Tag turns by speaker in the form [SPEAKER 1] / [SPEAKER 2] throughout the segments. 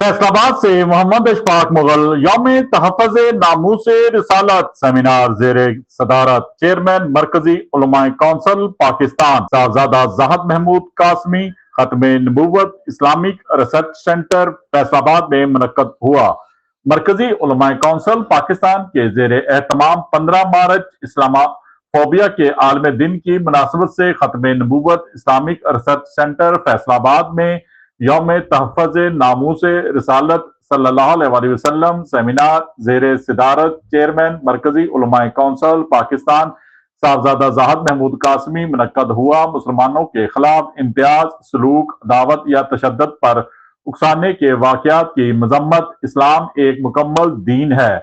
[SPEAKER 1] फैसलाबाद से मोहम्मद इशफाक मुगल यौम तहफ़्फ़ुज़ नामूस रिसालत सेमिनार ज़ेर सदारत चेयरमैन मरकजी उलमाए कौंसिल पाकिस्तान साहबजादा ज़ाहिद महमूद कासमी खत्म नबूवत इस्लामिक रिसर्च सेंटर फैसलाबाद में मुनक्कद हुआ। मरकजी उलमाए कौंसिल पाकिस्तान के ज़ेर एहतमाम 15 मार्च इस्लामोफोबिया के आलमी दिन की मुनासबत से खत्म नबूवत इस्लामिक रिसर्च सेंटर फैसलाबाद में यौम तहफ़्फ़ुज़ नामूस रिसालत सल्लल्लाहु अलैहि वसल्लम सेमिनार ज़ेर सदारत चेयरमैन मरकजी उलमाए कौंसिल पाकिस्तान साहबजादा ज़ाहिद महमूद कासमी मुनक्कद हुआ। मुसलमानों के खिलाफ इम्तियाज सलूक, दावत या तशद्दुद पर उकसाने के वाक़यात की मजम्मत। इस्लाम एक मुकम्मल दीन है।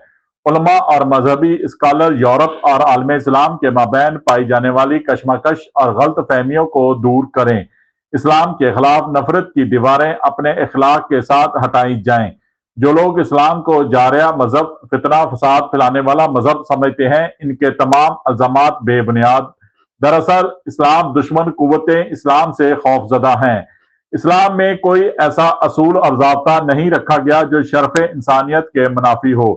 [SPEAKER 1] उलमा और मजहबी स्कॉलर यूरोप और आलम इस्लाम के माबैन पाई जाने वाली कशमकश और गलत फहमियों को दूर करें। इस्लाम के खिलाफ नफरत की दीवारें अपने इखलाक के साथ हटाई जाएं। जो लोग इस्लाम को जारिया मजहब, फितना फसाद फैलाने वाला मजहब समझते हैं, इनके तमाम अल्जामात बेबुनियाद। दरअसल इस्लाम दुश्मन कुव्वतें इस्लाम से खौफजदा हैं। इस्लाम में कोई ऐसा असूल और ज़ाब्ता नहीं रखा गया जो शर्फ इंसानियत के मुनाफी हो,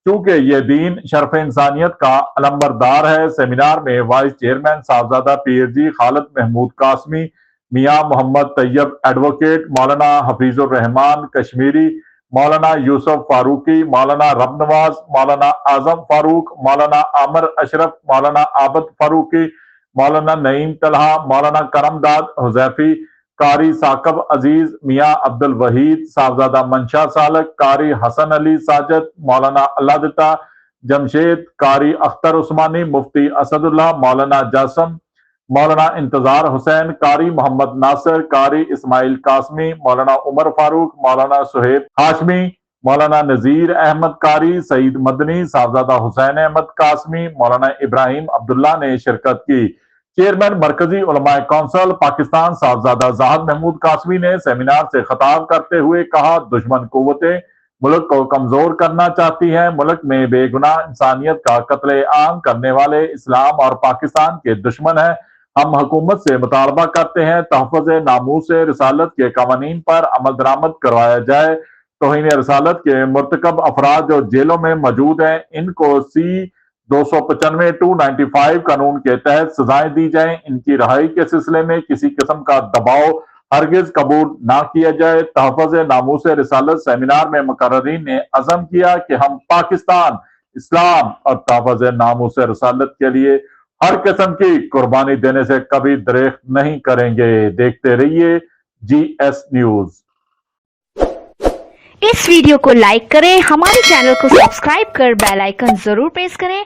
[SPEAKER 1] चूंकि यह दीन शर्फ इंसानियत का अलंबरदार है। सेमिनार में vice chairman Sahibzada PhD Khalid Mahmood Qasmi, Mian Muhammad Tayyab advocate, Maulana Hafeezur Rahman Kashmiri, मौलाना यूसुफ फारूकी, मौलाना रबनवाज, मौलाना आजम फारूक, मौलाना आमिर अशरफ, मौलाना आबद फारूकी, मौलाना नईम तलहा, मौलाना करमदाद हुजैफी, कारी साकब अजीज, मियां अब्दुल वहीद, साहबजादा मंशा सालक, कारी हसन अली साजद, मौलाना अल्लादिता जमशेद, कारी अख्तर उस्मानी, मुफ्ती असदुल्लाह, मौलाना जासम, मौलाना इंतजार हुसैन, कारी मोहम्मद नासिर, कारी इस्माइल कासमी, मौलाना उमर फारूक, मौलाना सुहेब हाशमी, मौलाना नजीर अहमद कारी, सईद मदनी, साहबजादा हुसैन अहमद कासमी, मौलाना इब्राहिम अब्दुल्ला ने शिरकत की। चेयरमैन मरकजी उलमाए कौंसिल पाकिस्तान साहबजादा ज़ाहिद महमूद कासमी ने सेमिनार से खिताब करते हुए कहा, दुश्मन कुव्वतें मुल्क को कमजोर करना चाहती हैं। मुल्क में बेगुनाह इंसानियत का कत्ले आम करने वाले इस्लाम और पाकिस्तान के दुश्मन हैं। हम हुकूमत से मुतालबा करते हैं तहफ़्फ़ुज़ नामूस रिसालत के कवानीन पर अमल दरामद करवाया जाए। तौहीन रिसालत के मुर्तकब अफराद जो जेलों में मौजूद हैं, इनको सी 295 295 कानून के तहत सजाएं दी जाएं। इनकी रहाई के सिलसिले में किसी किस्म का दबाव हरगिज कबूल ना किया जाए। तहफ़्फ़ुज़ नामूस रिसालत सेमिनार में मुकर्ररीन ने अज़म किया कि हम पाकिस्तान, इस्लाम और तहफ़्फ़ुज़ नामूस रिसालत के लिए हर किस्म की कुर्बानी देने से कभी दरेख नहीं करेंगे। देखते रहिए GS न्यूज।
[SPEAKER 2] इस वीडियो को लाइक करें, हमारे चैनल को सब्सक्राइब कर बेल आइकन जरूर प्रेस करें